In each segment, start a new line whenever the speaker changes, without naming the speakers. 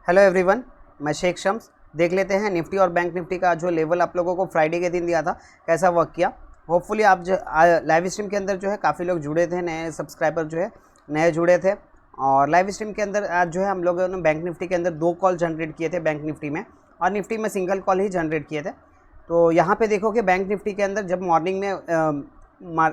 Hello everyone, मैं शेख शम्स। देख लेते हैं निफ्टी और बैंक निफ्टी का जो लेवल आप लोगों को फ्राइडे के दिन दिया था कैसा वर्क किया। होपफुली आप जो लाइव स्ट्रीम के अंदर जो है काफ़ी लोग जुड़े थे, नए सब्सक्राइबर जो है नए जुड़े थे। और लाइव स्ट्रीम के अंदर आज जो है हम लोगों ने बैंक निफ्टी के अंदर 2 कॉल जनरेट किए थे बैंक निफ्टी में, और निफ्टी में सिंगल कॉल ही जनरेट किए थे। तो यहाँ पे देखो कि बैंक निफ्टी के अंदर जब मॉर्निंग में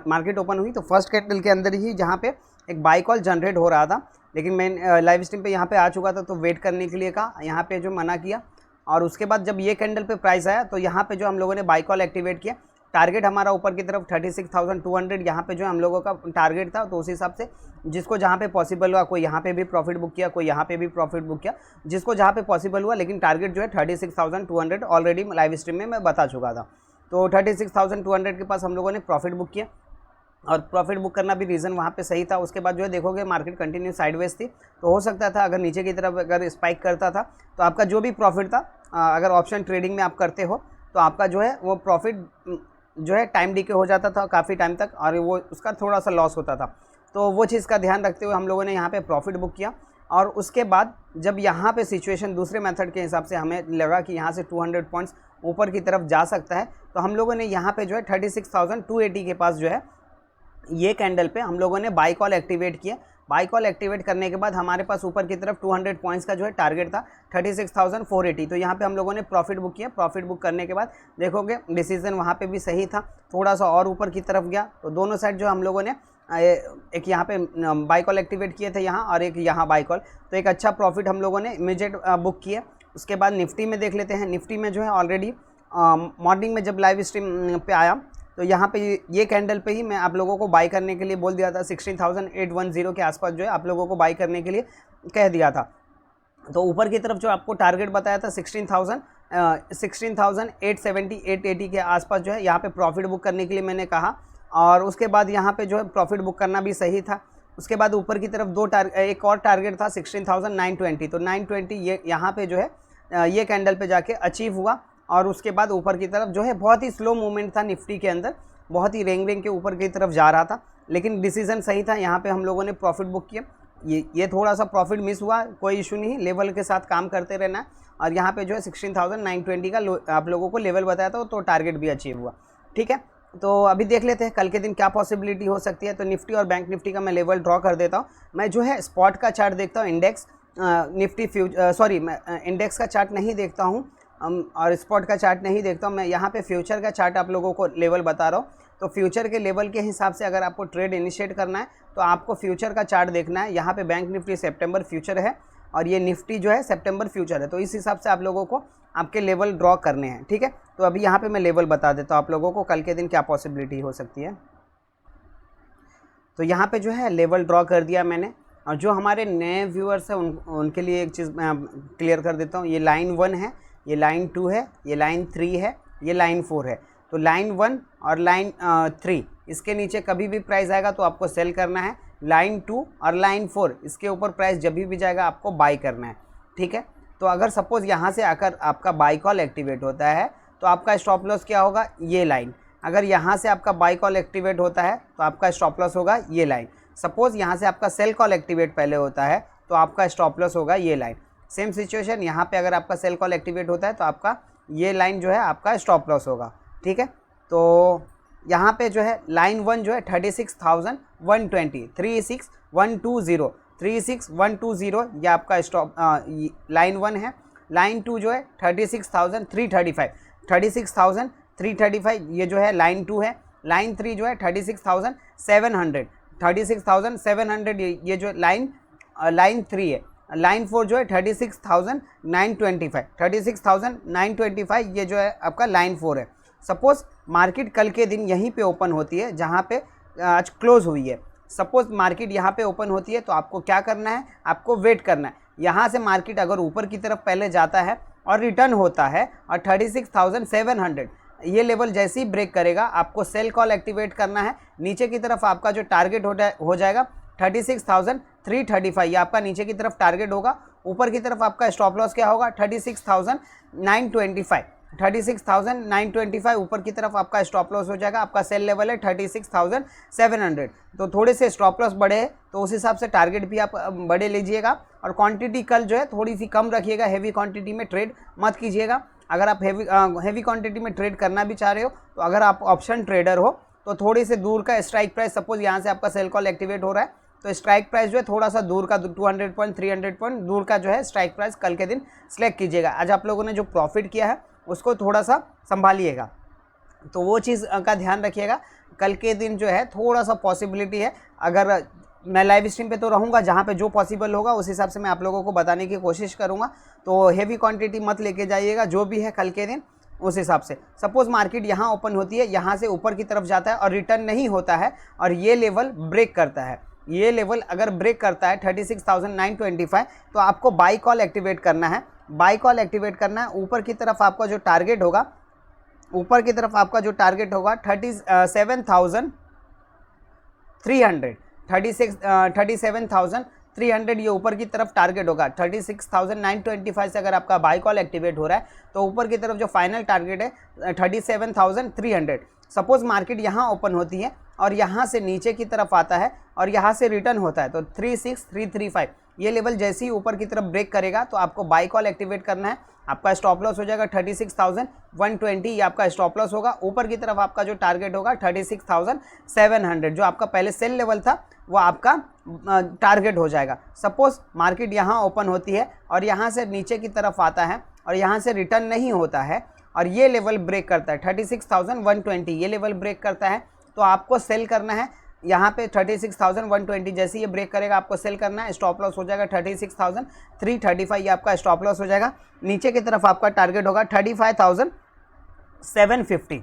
मार्केट ओपन हुई तो फर्स्ट कैंडल के अंदर ही जहाँ पे एक बाई कॉल जनरेट हो रहा था, लेकिन मैं लाइव स्ट्रीम पे यहाँ पे आ चुका था तो वेट करने के लिए कहा, यहाँ पे जो मना किया। और उसके बाद जब ये कैंडल पे प्राइस आया तो यहाँ पे जो हम लोगों ने बाई कॉल एक्टिवेट किया। टारगेट हमारा ऊपर की तरफ 36,200 यहाँ पे जो हम लोगों का टारगेट था, तो उस हिसाब से जिसको जहाँ पे पॉसिबल हुआ, कोई यहाँ पे भी प्रॉफिट बुक किया, कोई यहाँ पे भी प्रॉफिट बुक किया, जिसको जहाँ पे पॉसिबल हुआ। लेकिन टारगेट जो है 36,200 ऑलरेडी लाइव स्ट्रीम में मैं बता चुका था। तो 36,200 के पास हम लोगों ने प्रॉफिट बुक किया, और प्रॉफिट बुक करना भी रीज़न वहाँ पे सही था। उसके बाद जो है देखोगे मार्केट कंटिन्यू साइडवेज थी, तो हो सकता था अगर नीचे की तरफ अगर स्पाइक करता था तो आपका जो भी प्रॉफिट था, अगर ऑप्शन ट्रेडिंग में आप करते हो तो आपका जो है वो प्रॉफिट जो है टाइम डीके हो जाता था काफ़ी टाइम तक, और वो उसका थोड़ा सा लॉस होता था। तो वो चीज़ का ध्यान रखते हुए हम लोगों ने यहाँ पे प्रॉफिट बुक किया। और उसके बाद जब यहाँ पे सिचुएशन दूसरे मेथड के हिसाब से हमें लगा कि यहाँ से 200 पॉइंट्स ऊपर की तरफ जा सकता है, तो हम लोगों ने यहाँ पे जो है 36,280 के पास जो है ये कैंडल पे हम लोगों ने बाई कॉल एक्टिवेट किया। बाई कॉल एक्टिवेट करने के बाद हमारे पास ऊपर की तरफ 200 पॉइंट्स का जो है टारगेट था 36,480। तो यहाँ पे हम लोगों ने प्रॉफिट बुक किया। प्रॉफिट बुक करने के बाद देखोगे डिसीजन वहाँ पे भी सही था, थोड़ा सा और ऊपर की तरफ गया। तो दोनों साइड जो हम लोगों ने एक यहाँ पे बाई कॉल एक्टिवेट किए थे यहाँ, और एक यहाँ बाई कॉल, तो एक अच्छा प्रॉफिट हम लोगों ने इमीडिएट बुक किया। उसके बाद निफ्टी में देख लेते हैं। निफ्टी में जो है ऑलरेडी मॉर्निंग में जब लाइव स्ट्रीम पे आया तो यहाँ पे ये कैंडल पे ही मैं आप लोगों को बाई करने के लिए बोल दिया था। 16,810 के आसपास जो है आप लोगों को बाई करने के लिए कह दिया था। तो ऊपर की तरफ जो आपको टारगेट बताया था 16,870 880 के आसपास जो है यहाँ पे प्रॉफिट बुक करने के लिए मैंने कहा। और उसके बाद यहाँ पे जो है प्रॉफिट बुक करना भी सही था। उसके बाद ऊपर की तरफ एक और टारगेट था 16,920। तो 920 ये यहाँ पे जो है ये कैंडल पे जाके अचीव हुआ। और उसके बाद ऊपर की तरफ जो है बहुत ही स्लो मूवमेंट था निफ्टी के अंदर, बहुत ही रेंग के ऊपर की तरफ जा रहा था, लेकिन डिसीजन सही था। यहाँ पे हम लोगों ने प्रॉफिट बुक किया। ये थोड़ा सा प्रॉफिट मिस हुआ, कोई इशू नहीं, लेवल के साथ काम करते रहना है। और यहाँ पे जो है 16,920 का आप लोगों को लेवल बताया था, तो टारगेट भी अचीव हुआ। ठीक है, तो अभी देख लेते हैं कल के दिन क्या पॉसिबिलिटी हो सकती है। तो निफ्टी और बैंक निफ्टी का मैं लेवल ड्रॉ कर देता हूँ। मैं जो है स्पॉट का चार्ट देखता हूँ, इंडेक्स निफ्टी मैं इंडेक्स का चार्ट नहीं देखता हूँ और स्पॉट का चार्ट नहीं देखता हूँ। मैं यहाँ पे फ्यूचर का चार्ट आप लोगों को लेवल बता रहा हूँ। तो फ्यूचर के लेवल के हिसाब से अगर आपको ट्रेड इनिशिएट करना है तो आपको फ्यूचर का चार्ट देखना है। यहाँ पे बैंक निफ्टी सितंबर फ्यूचर है और ये निफ्टी जो है सितंबर फ्यूचर है। तो इस हिसाब से आप लोगों को आपके लेवल ड्रॉ करने हैं। ठीक है, तो अभी यहाँ पर मैं लेवल बता देता हूँ आप लोगों को कल के दिन क्या पॉसिबिलिटी हो सकती है। तो यहाँ पर जो है लेवल ड्रॉ कर दिया मैंने। और जो हमारे नए व्यूअर्स हैं उनके लिए एक चीज़ मैं क्लियर कर देता हूँ। ये लाइन 1 है, ये लाइन 2 है, ये लाइन 3 है, ये लाइन 4 है। तो लाइन 1 और लाइन 3 इसके नीचे कभी भी प्राइस आएगा तो आपको सेल करना है। लाइन 2 और लाइन 4 इसके ऊपर प्राइस जब भी जाएगा आपको बाई करना है। ठीक है, तो अगर सपोज़ यहाँ से आकर आपका बाई कॉल एक्टिवेट होता है तो आपका स्टॉप लॉस क्या होगा, ये लाइन। अगर यहाँ से आपका बाई कॉल एक्टिवेट होता है तो आपका स्टॉप लॉस होगा ये लाइन। सपोज़ यहाँ से आपका सेल कॉल एक्टिवेट पहले होता है तो आपका स्टॉप लॉस होगा ये लाइन। सेम सिचुएशन यहाँ पे अगर आपका सेल कॉल एक्टिवेट होता है तो आपका ये लाइन जो है आपका स्टॉप लॉस होगा। ठीक है, तो यहाँ पे जो है लाइन 1 जो है 36,120 36,120 ये आपका स्टॉप लाइन 1 है। लाइन 2 जो है 36,335 ये जो है लाइन 2 है। लाइन 3 जो है 36,700 ये जो लाइन 3 है। लाइन 4 जो है 36,925 ये जो है आपका लाइन 4 है। सपोज़ मार्केट कल के दिन यहीं पे ओपन होती है जहाँ पे आज क्लोज़ हुई है। सपोज़ मार्केट यहाँ पे ओपन होती है तो आपको क्या करना है, आपको वेट करना है। यहाँ से मार्केट अगर ऊपर की तरफ पहले जाता है और रिटर्न होता है और 36,700 ये लेवल जैसे ही ब्रेक करेगा आपको सेल कॉल एक्टिवेट करना है। नीचे की तरफ आपका जो टारगेट हो जाएगा 36,335 ये आपका नीचे की तरफ टारगेट होगा। ऊपर की तरफ आपका स्टॉप लॉस क्या होगा 36,925 36,925 ऊपर की तरफ आपका स्टॉप लॉस हो जाएगा। आपका सेल लेवल है 36,700। तो थोड़े से स्टॉप लॉस बढ़े हैं तो उस हिसाब से टारगेट भी आप बड़े लीजिएगा। और क्वांटिटी कल जो है थोड़ी सी कम रखिएगा, हैवी क्वांटिटी में ट्रेड मत कीजिएगा। अगर आप हैवी क्वांटिटी में ट्रेड करना भी चाह रहे हो तो अगर आप ऑप्शन ट्रेडर हो तो थोड़ी से दूर का स्ट्राइक प्राइस, सपोज यहाँ से आपका सेल कॉल एक्टिवेट हो रहा है तो स्ट्राइक प्राइस जो है थोड़ा सा दूर का 200 पॉइंट 300 पॉइंट दूर का जो है स्ट्राइक प्राइस कल के दिन सिलेक्ट कीजिएगा। आज आप लोगों ने जो प्रॉफिट किया है उसको थोड़ा सा संभालिएगा, तो वो चीज़ का ध्यान रखिएगा। कल के दिन जो है थोड़ा सा पॉसिबिलिटी है, अगर मैं लाइव स्ट्रीम पे तो रहूँगा, जहाँ पे जो पॉसिबल होगा उस हिसाब से मैं आप लोगों को बताने की कोशिश करूँगा। तो हेवी क्वांटिटी मत लेके जाइएगा, जो भी है कल के दिन उस हिसाब से। सपोज मार्केट यहाँ ओपन होती है, यहाँ से ऊपर की तरफ जाता है और रिटर्न नहीं होता है और ये लेवल ब्रेक करता है, ये लेवल अगर ब्रेक करता है 36,925 तो आपको बाई कॉल एक्टिवेट करना है। बाई कॉल एक्टिवेट करना है। ऊपर की तरफ आपका जो टारगेट होगा, ऊपर की तरफ आपका जो टारगेट होगा 37,300 ये ऊपर की तरफ टारगेट होगा। 36,925 से अगर आपका बाई कॉल एक्टिवेट हो रहा है तो ऊपर की तरफ जो फाइनल टारगेट है 37,300। सपोज मार्केट यहाँ ओपन होती है और यहाँ से नीचे की तरफ आता है और यहाँ से रिटर्न होता है तो 36,335 ये लेवल जैसे ही ऊपर की तरफ ब्रेक करेगा तो आपको बाई कॉल एक्टिवेट करना है। आपका स्टॉप लॉस हो जाएगा 36,120, ये आपका स्टॉप लॉस होगा। ऊपर की तरफ आपका जो टारगेट होगा 36,700, जो आपका पहले सेल लेवल था वो आपका टारगेट हो जाएगा। सपोज मार्केट यहाँ ओपन होती है और यहाँ से नीचे की तरफ आता है और यहाँ से रिटर्न नहीं होता है और ये लेवल ब्रेक करता है 36,120, ये लेवल ब्रेक करता है तो आपको सेल करना है। यहाँ पे 36,120 जैसे ये ब्रेक करेगा आपको सेल करना है। स्टॉप लॉस हो जाएगा 36,335, ये आपका स्टॉप लॉस हो जाएगा। नीचे की तरफ आपका टारगेट होगा 35,750,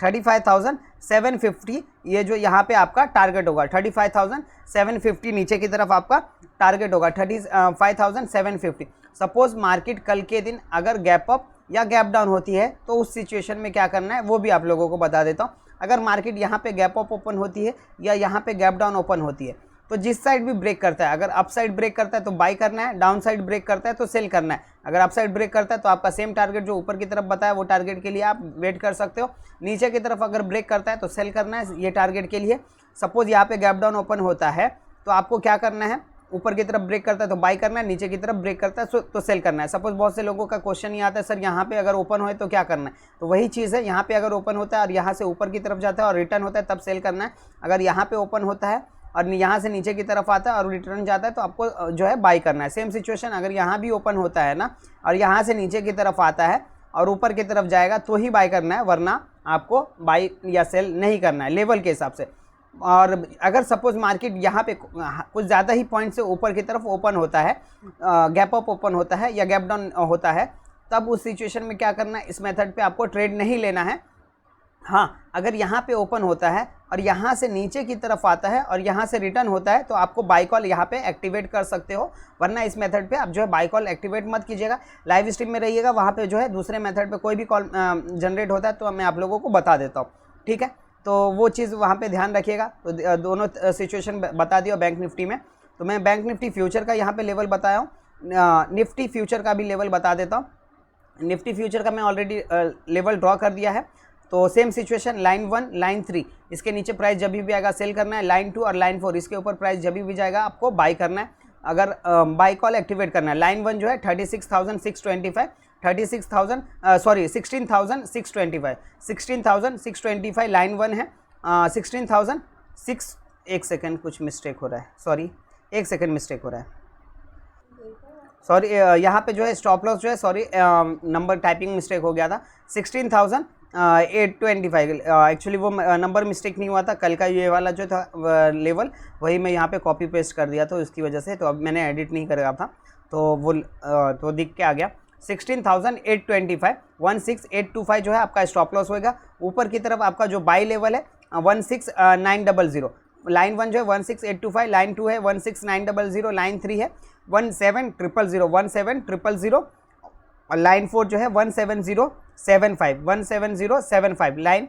35,750 ये जो यहाँ पे आपका टारगेट होगा 35,750 नीचे की तरफ आपका टारगेट होगा 35,750। सपोज मार्केट कल के दिन अगर गैप अप या गैप डाउन होती है तो उस सिचुएशन में क्या करना है वो भी आप लोगों को बता देता हूँ। अगर मार्केट यहाँ पे गैप अप ओपन होती है या यहाँ पे गैप डाउन ओपन होती है तो जिस साइड भी ब्रेक करता है, अगर अप साइड ब्रेक करता है तो बाई करना है, डाउन साइड ब्रेक करता है तो सेल करना है। अगर अप साइड ब्रेक करता है तो आपका सेम टारगेट जो ऊपर की तरफ बताया वो टारगेट के लिए आप वेट कर सकते हो। नीचे की तरफ अगर ब्रेक करता है तो सेल करना है, ये टारगेट के लिए। सपोज यहाँ पे गैप डाउन ओपन होता है तो आपको क्या करना है, ऊपर की तरफ ब्रेक करता है तो बाई करना है, नीचे की तरफ ब्रेक करता है तो सेल करना है। सपोज बहुत से लोगों का क्वेश्चन ये आता है सर यहाँ पे अगर ओपन होए तो क्या करना है, तो वही चीज़ है। यहाँ पे अगर ओपन होता है और यहाँ से ऊपर की तरफ जाता है और रिटर्न होता है तब सेल करना है। अगर यहाँ पे ओपन होता है और यहाँ से नीचे की तरफ आता है और रिटर्न जाता है तो आपको जो है बाई करना है। सेम सिचुएशन अगर यहाँ भी ओपन होता है ना और यहाँ से नीचे की तरफ आता है और ऊपर की तरफ जाएगा तो ही बाई करना है, वरना आपको बाई या सेल नहीं करना है लेवल के हिसाब से। और अगर सपोज मार्केट यहाँ पे कुछ ज़्यादा ही पॉइंट से ऊपर की तरफ ओपन होता है, गैप अप ओपन होता है या गैप डाउन होता है, तब उस सिचुएशन में क्या करना है, इस मेथड पे आपको ट्रेड नहीं लेना है। हाँ, अगर यहाँ पे ओपन होता है और यहाँ से नीचे की तरफ आता है और यहाँ से रिटर्न होता है तो आपको बाई कॉल यहाँ पे एक्टिवेट कर सकते हो, वरना इस मेथड पे आप जो है बाई कॉल एक्टिवेट मत कीजिएगा। लाइव स्ट्रीम में रहिएगा, वहाँ पे जो है दूसरे मेथड पे कोई भी कॉल जनरेट होता है तो मैं आप लोगों को बता देता हूँ, ठीक है। तो वो चीज़ वहाँ पे ध्यान रखिएगा। तो दोनों सिचुएशन बता दिया बैंक निफ्टी में। तो मैं बैंक निफ्टी फ्यूचर का यहाँ पे लेवल बताया हूँ, निफ्टी फ्यूचर का भी लेवल बता देता हूँ। निफ्टी फ्यूचर का मैं ऑलरेडी लेवल ड्रॉ कर दिया है। तो सेम सिचुएशन, लाइन 1 लाइन 3 इसके नीचे प्राइस जब भी आएगा सेल करना है, लाइन 2 और लाइन 4 इसके ऊपर प्राइस जब भी जाएगा आपको बाई करना है। अगर बाई कॉल एक्टिवेट करना है, लाइन 1 जो है 36,625, 16,625 लाइन 1 है। 16,006 एक सेकेंड कुछ मिस्टेक हो रहा है, सॉरी एक सेकेंड मिस्टेक हो रहा है, सॉरी यहाँ पे जो है स्टॉप लॉस जो है, सॉरी नंबर टाइपिंग मिस्टेक हो गया था। 16,825 एक्चुअली वो नंबर मिस्टेक नहीं हुआ था, कल का ये वाला जो था लेवल वही मैं यहाँ पे कॉपी पेस्ट कर दिया तो इसकी वजह से, तो अब मैंने एडिट नहीं कर रहा था तो वो तो दिख के आ गया। 16,825 16,825 जो है आपका स्टॉप लॉस होएगा। ऊपर की तरफ आपका जो बाई लेवल है 16,900, लाइन 1 जो है 16,825, लाइन 2 है 16,900, लाइन 3 है 17,000 और लाइन 4 जो है 17,075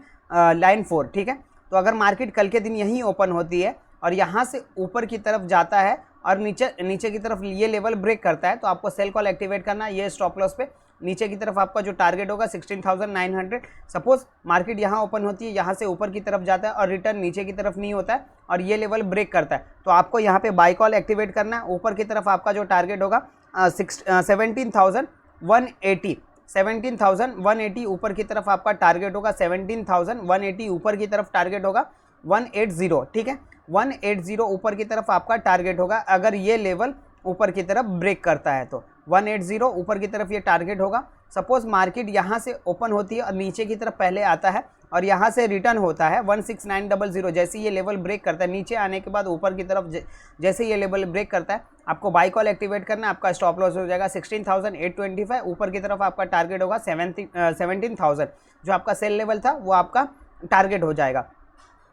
लाइन 4, ठीक है। तो अगर मार्केट कल के दिन यहीं ओपन होती है और यहाँ से ऊपर की तरफ जाता है और नीचे की तरफ ये लेवल ब्रेक करता है तो आपको सेल कॉल एक्टिवेट करना है। ये स्टॉप लॉस पे नीचे की तरफ आपका जो टारगेट होगा 16,900। सपोज मार्केट यहाँ ओपन होती है, यहाँ से ऊपर की तरफ जाता है और रिटर्न नीचे की तरफ नहीं होता है और ये लेवल ब्रेक करता है, तो आपको यहाँ पे बाय कॉल एक्टिवेट करना है। ऊपर की तरफ आपका जो टारगेट होगा 17,180, 17,180 ऊपर की तरफ आपका टारगेट होगा, 17,180 ऊपर की तरफ टारगेट होगा, 180, ठीक है, 180 ऊपर की तरफ आपका टारगेट होगा। अगर ये लेवल ऊपर की तरफ ब्रेक करता है तो 180 ऊपर की तरफ ये टारगेट होगा। सपोज मार्केट यहाँ से ओपन होती है और नीचे की तरफ पहले आता है और यहाँ से रिटर्न होता है 16900, जैसे ये लेवल ब्रेक करता है, नीचे आने के बाद ऊपर की तरफ जैसे ये लेवल ब्रेक करता है, आपको बाय कॉल एक्टिवेट करना है। आपका स्टॉप लॉस हो जाएगा 16,825, ऊपर की तरफ आपका टारगेट होगा 17,000, जो आपका सेल लेवल था वो आपका टारगेट हो जाएगा।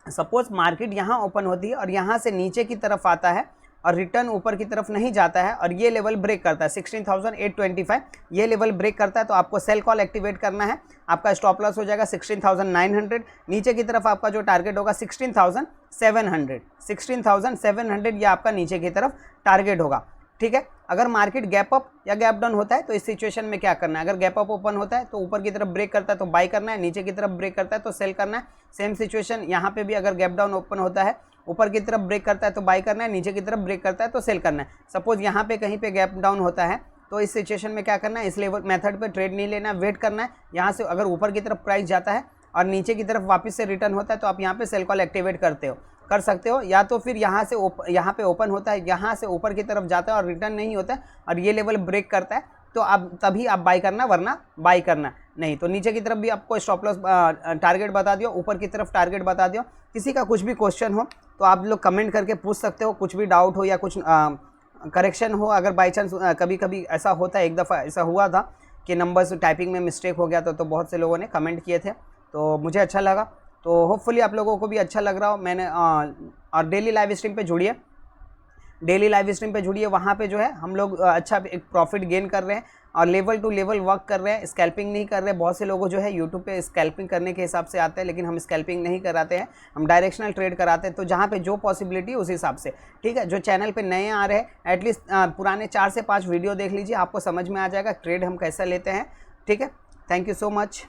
सपोज मार्केट यहाँ ओपन होती है और यहाँ से नीचे की तरफ आता है और रिटर्न ऊपर की तरफ नहीं जाता है और ये लेवल ब्रेक करता है 16,825, ये लेवल ब्रेक करता है तो आपको सेल कॉल एक्टिवेट करना है। आपका स्टॉप लॉस हो जाएगा 16,900, नीचे की तरफ आपका जो टारगेट होगा 16,700, 16,700 ये आपका नीचे की तरफ टारगेट होगा, ठीक है। अगर मार्केट गैप अप या गैप डाउन होता है तो इस सिचुएशन में क्या करना है, अगर गैप अप ओपन होता है तो ऊपर की तरफ ब्रेक करता है तो बाय करना है, नीचे की तरफ ब्रेक करता है तो सेल करना है। सेम सिचुएशन यहाँ पे भी, अगर गैप डाउन ओपन होता है, ऊपर की तरफ ब्रेक करता है तो बाय करना है, नीचे की तरफ ब्रेक करता है तो सेल करना है। सपोज यहाँ पे कहीं पे गैप डाउन होता है तो इस सिचुएशन में क्या करना है, इस लेवल मेथड पे ट्रेड नहीं लेना, वेट करना है। यहाँ से अगर ऊपर की तरफ प्राइस जाता है और नीचे की तरफ वापस से रिटर्न होता है तो आप यहाँ पे सेल कॉल एक्टिवेट कर सकते हो। या तो फिर यहाँ से यहाँ पे ओपन होता है, यहाँ से ऊपर की तरफ जाता है और रिटर्न नहीं होता है और ये लेवल ब्रेक करता है तो आप तभी आप बाय करना, वरना बाय करना नहीं। तो नीचे की तरफ भी आपको स्टॉप लॉस टारगेट बता दियो, ऊपर की तरफ टारगेट बता दियो। किसी का कुछ भी क्वेश्चन हो तो आप लोग कमेंट करके पूछ सकते हो, कुछ भी डाउट हो या कुछ करेक्शन हो। अगर बाई चांस कभी कभी ऐसा होता है, एक दफ़ा ऐसा हुआ था कि नंबर्स टाइपिंग में मिस्टेक हो गया था, तो बहुत से लोगों ने कमेंट किए थे, तो मुझे अच्छा लगा। तो होपफुली आप लोगों को भी अच्छा लग रहा हो। मैंने और डेली लाइव स्ट्रीम पे जुड़िए, डेली लाइव स्ट्रीम पे जुड़िए, वहाँ पे जो है हम लोग अच्छा एक प्रॉफिट गेन कर रहे हैं और लेवल टू लेवल वर्क कर रहे हैं, स्कैल्पिंग नहीं कर रहे। बहुत से लोगों जो है यूट्यूब पे स्कैल्पिंग करने के हिसाब से आते हैं, लेकिन हम स्कैल्पिंग नहीं कराते हैं, हम डायरेक्शनल ट्रेड कराते हैं। तो जहाँ पे जो पॉसिबिलिटी उस हिसाब से, ठीक है। जो चैनल पे नए आ रहे हैं एटलीस्ट पुराने 4 से 5 वीडियो देख लीजिए, आपको समझ में आ जाएगा ट्रेड हम कैसा लेते हैं, ठीक है। Thank you so much.